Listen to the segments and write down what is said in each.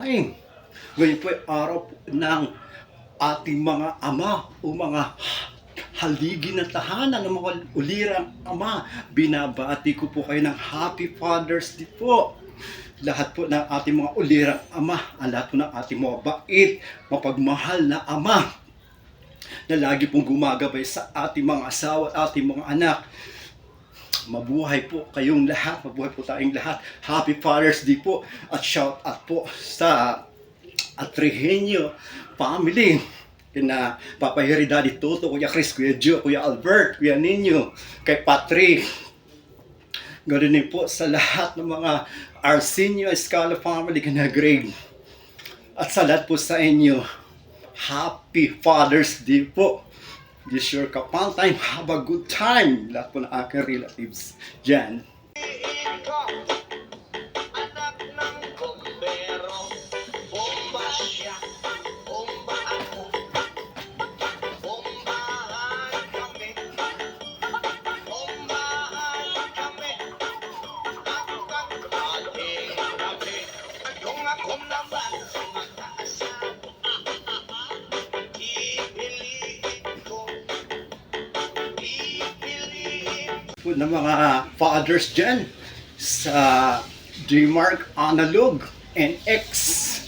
Ay, ngayon po ay araw po ng ating mga ama o mga haligi ng tahanan ng mga ulirang ama. Binabati ko po kayo ng Happy Father's Day po. Lahat po ng ating mga ulirang ama, ang lahat po ng ating mga bait, mapagmahal na ama na lagi pong gumagabay sa ating mga asawa at ating mga anak. Mabuhay po kayong lahat, mabuhay po tayong lahat. Happy Father's Day po at shout out po sa Atrihenyo family. Kina Papa Harry, Daddy Toto, Kuya Chris, Kuya Joe, Kuya Albert, Kuya Ninyo, kay Patrick. Ganoon din po sa lahat ng mga Arsenio Escala family, kina Greg. At sa lahat po sa inyo, Happy Father's Day po. This your kapal time, have a good time. Lahat po ng aking relatives dyan. Anak ng kumbero, bomba siya, bomba ako, bombahan kami, bombahan kami, takang kalahing kami, yung ako naman sa mataasang, pipiliin ko, pipiliin Po ng mga fathers dyan sa Gmark Analog and X.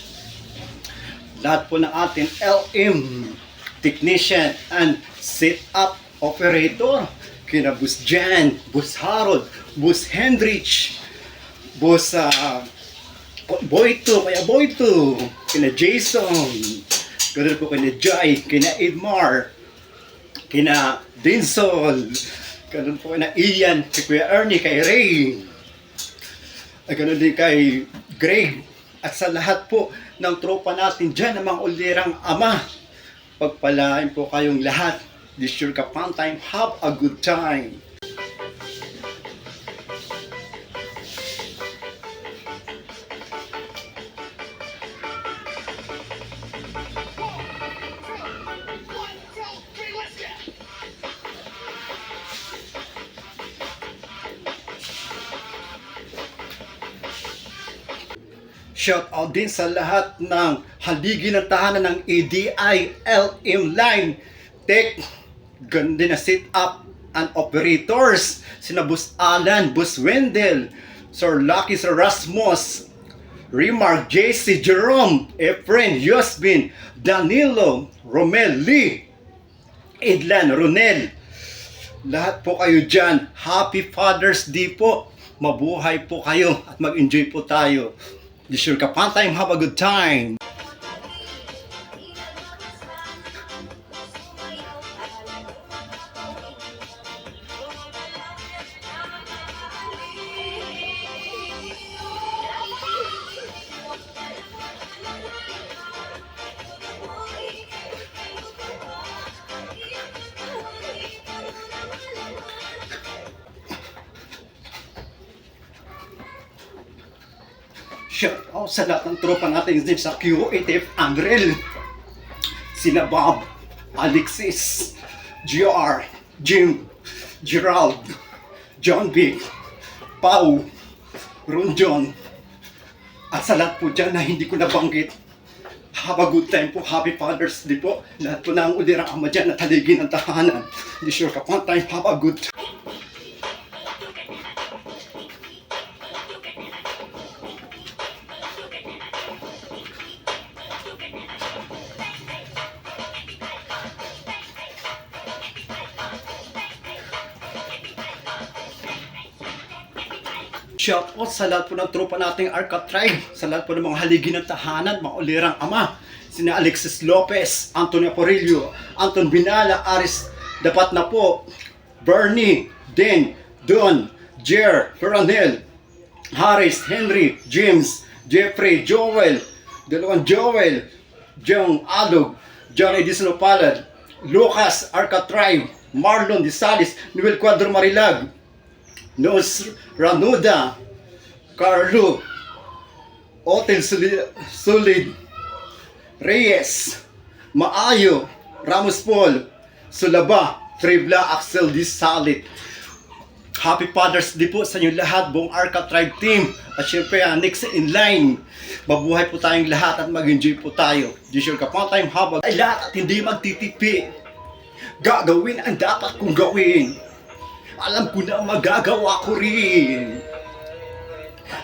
Lahat po ng ating LM technician and setup operator. Kina Boss Jan, Boss Harold, Boss Hendrich, Boss Boyto, kaya Boyto, kina Jason, ganoon po kina Jai, kina Edmar, kina Dinsol, ganoon po kina Ian, kay Kuya Ernie, kay Ray, ay ganoon din kay Greg, at sa lahat po ng tropa natin dyan, ng mga ulirang ama. Pagpalain po kayong lahat. This your Kapal time, have a good time. Shout out din sa lahat ng haligi ng tahanan ng ADI LM Line Tech. Ganun din na sit up and operators. Sina Boss Alan, Boss Wendell, Sir Lucky, Sir Rasmus, Remark, JC, Jerome, Efren, Yosbin, Danilo, Romel, Lee, Edlan, Ronel. Lahat po kayo dyan. Happy Father's Day po. Mabuhay po kayo at mag-enjoy po tayo. This your Kapal time, have a good time. Shout out sa lahat ng tropa natin din sa QATF Andrel, sina Bob, Alexis, GR, Jim, Gerald, John Big, Pau, Ron John, at sa lahat po dyan na hindi ko nabanggit. Have a good time po. Happy Father's Day po. Lahat po ng ulirang ama dyan at haligi ng tahanan. This your Kapal time, have a good time. Shout out sa lahat po ng tropa nating Arca Tribe, sa lahat po ng mga haligi ng tahanan, mga ulirang ama, sina Alexis Lopez, Antonio Porillo, Anton Binala, Aris Dapat na po, Bernie, Den, Don, Jer, Ferranel, Harris, Henry, James, Jeffrey, Joel, dalawang Joel, Jong Adog, John Edison Opalad, Lucas, Arca Tribe, Marlon Disalis, Noel Cuadro Marilag, Nos Ranuda, Carlo, Otel Sulid, Reyes, Maayo, Ramos Paul, Sulaba, Tribla, Axel Disalit. Happy Father's Day po sa inyo lahat, buong Arca Tribe Team. At syempre, next in line, mabuhay po tayong lahat at mag-enjoy po tayo. This your Kapantime habang ay lahat at hindi magtitipi. Gagawin ang dapat kong gawin. Alam ko na magagawa ko rin.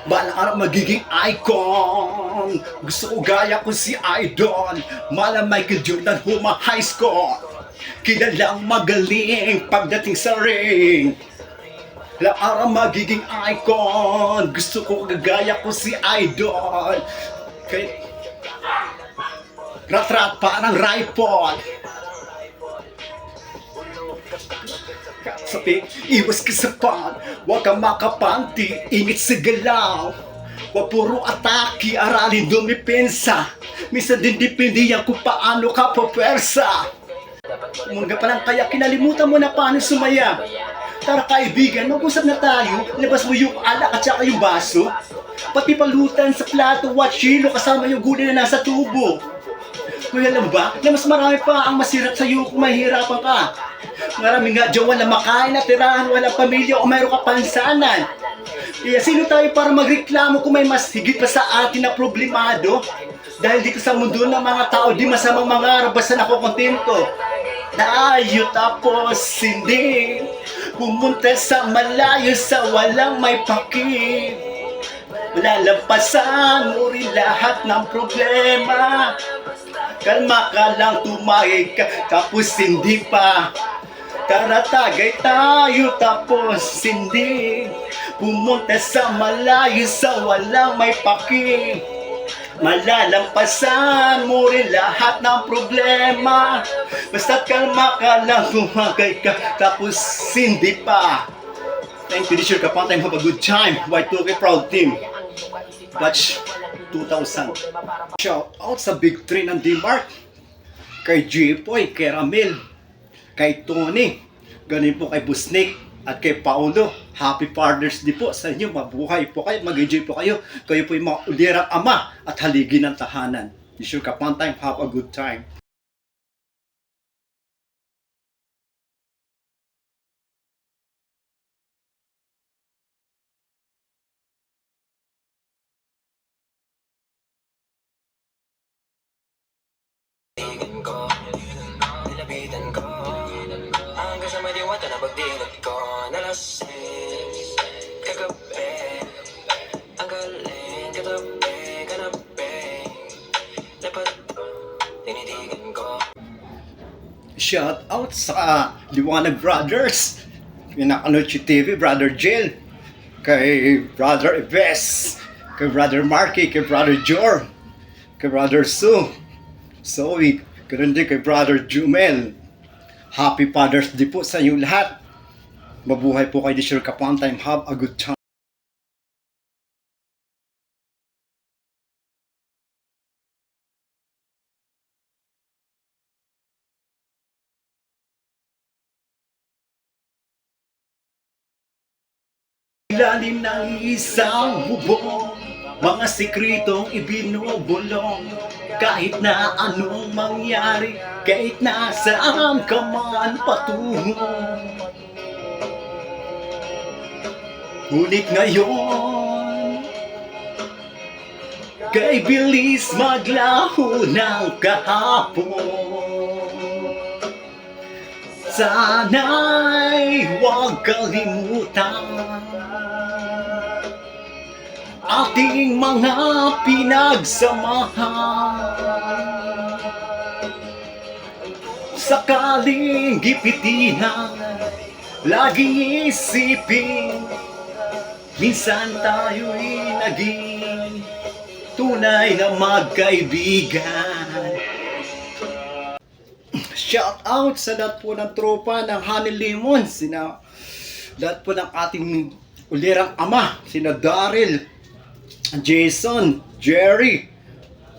Balang araw magiging icon. Gusto ko gaya ko si Idol. Mala Michael Jordan, Huma High School. Kilalang magaling pagdating sa ring. Balang araw magiging icon. Gusto ko gagaya ko si Idol. Kay rat-rat parang rifle. Sabi, iwas ka sa pan, huwag kang makapanti, ingit sa galaw. Huwag puro atake, aralin dumipensa. Minsan din dipindihan kung paano ka papersa. Umunga pa lang kaya kinalimutan mo na paano sumaya. Tara kaibigan, mag-usap na tayo. Labas mo yung alak at saka yung baso. Pati palutan sa plato, watchilo kasama yung gulay na nasa tubo. Kuya alam ba, na mas marami pa ang masirap sa'yo kung mahihirapan ka. Marami nga dyan wala makain at tirahan, walang pamilya o mayroon ka pansanan. Kaya sino tayo para magreklamo kung may mas higit pa sa atin na problemado? Dahil dito sa mundo ng mga tao, di masamang mangarap basta nakukontento. Tayo tapos hindi pumunta sa malayo sa walang may pakit. Lalampasan mo rin lahat ng problema. Kalma ka lang, tumahig ka, tapos hindi pa. Tara tagay tayo, tapos hindi pumunta sa malayo sa walang may paki. Malalampasan mo rin lahat ng problema. Basta't kalma ka lang, tumagay ka, tapos hindi pa. Thank you, this your Kapantime. Have a good time. Y2K Proud Team. Batch 2000. Shout out sa Big 3 ng D-Mark. Kay Jipoy, kay Ramil, kay Tony, ganin po kay Busnik, at kay Paulo. Happy Father's Day po sa inyo. Mabuhay po kayo, mag-enjoy po kayo. Kayo po yung mga ulirang ama at haligi ng tahanan. This your Kapantime. Have a good time. Nilapitan ko, nilapitan ko hanggang sa madiwata na pagdilat ko. Nalasing kagabi, ang galing katabi, kanabi. Dapat tinitigan ko. Shout out sa Liwanag Brothers, Pinakanoche TV, Brother Jill, kay Brother Ives, kay Brother Marky, kay Brother Jor, kay Brother Sue, Zoe, ganoon din kay Brother Jumel. Happy Father's Day po sa inyong lahat. Mabuhay po kayo, this your Kapantime. Have a good time. Ilalim ng isang bubong, mga sikretong ibinubulong. Kahit na anong mangyari, kahit na saan ka man patungo. Ngunit ngayon, kay bilis maglaho ng kahapon. Sana'y huwag kalimutan ating mga pinagsamahan. Sakaling gipitinan, laging isipin, minsan tayo'y naging tunay na magkaibigan. Shout out sa lahat po ng tropa ng Honey Lemon, lahat po ng ating ulirang ama, sina Daryl, Jason, Jerry,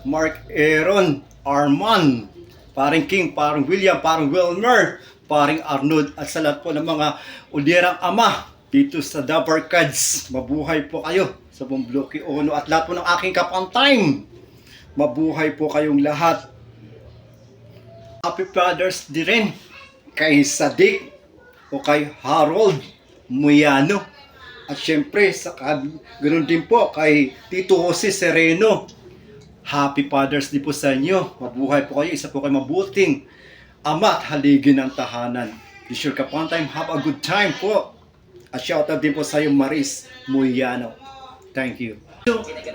Mark Aaron, Arman, paring King, paring William, paring Wilmer, paring Arnold, at sa lahat po ng mga ulirang ama dito sa Dabarkads. Mabuhay po kayo sa buong Bloque Ono at lahat po ng aking Kapantime. Mabuhay po kayong lahat. Happy Father's Day rin kay Sadik o kay Harold Muyano. At syempre, ganun din po kay Tito Jose Sereno. Happy Father's Day po sa inyo. Mabuhay po kayo. Isa po kayo mabuting ama at haligi ng tahanan. Be sure ka po time. Have a good time po. At shoutout din po sa iyo, Maris Muyano. Thank you.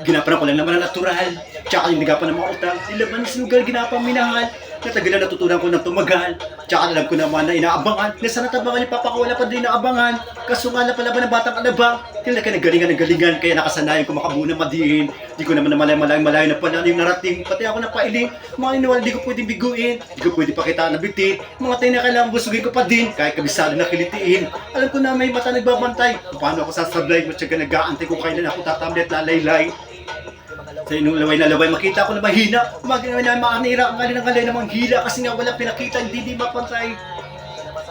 Ginapan ko lang naman na natural. Tsaka yung nagapan ng mga utang. Nilaban ng sinugal, ginapan minahal. Natagalan natutunan ko ng tumagal. Tsaka alam ko naman na inaabangan. Na sana tabangan yung papakawala pa din inaabangan. Kaso nga pala ba ng batang alabang. Kailan ka nagalingan. Kaya nakasanayan ko makabuo na madiin. Di ko naman na malayo na pala yung narating. Pati ako napailing. Mga iniwala di ko pwedeng biguin. Di ko pwede pakita na bitin. Mga tayo na kailangan busugin ko pa din. Kahit kabisado na kilitiin. Alam ko na may mata nagbabantay. Paano ako sasablay? Matyaga nag-aantay kung kailan ako tatamli at lalaylay. Sa inong laway na laway, makita ko na mahina. Umaginaway na makanira ang alin ng namang hila. Kasi nga wala pinakita, hindi mapantay.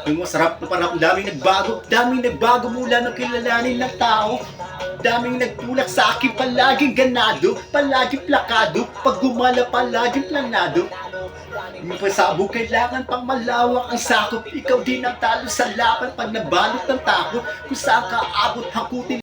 Yung masarap na parang daming nagbago mula ng kilalanin ng tao. Daming nagtulak sa akin, palaging ganado, palaging plakado. Pag gumala, palaging planado. Yung pasabog, kailangan pang malawak ang sakop. Ikaw din ang talo sa laban pag nabalot ng tako. Kung saan ka abot, hakutin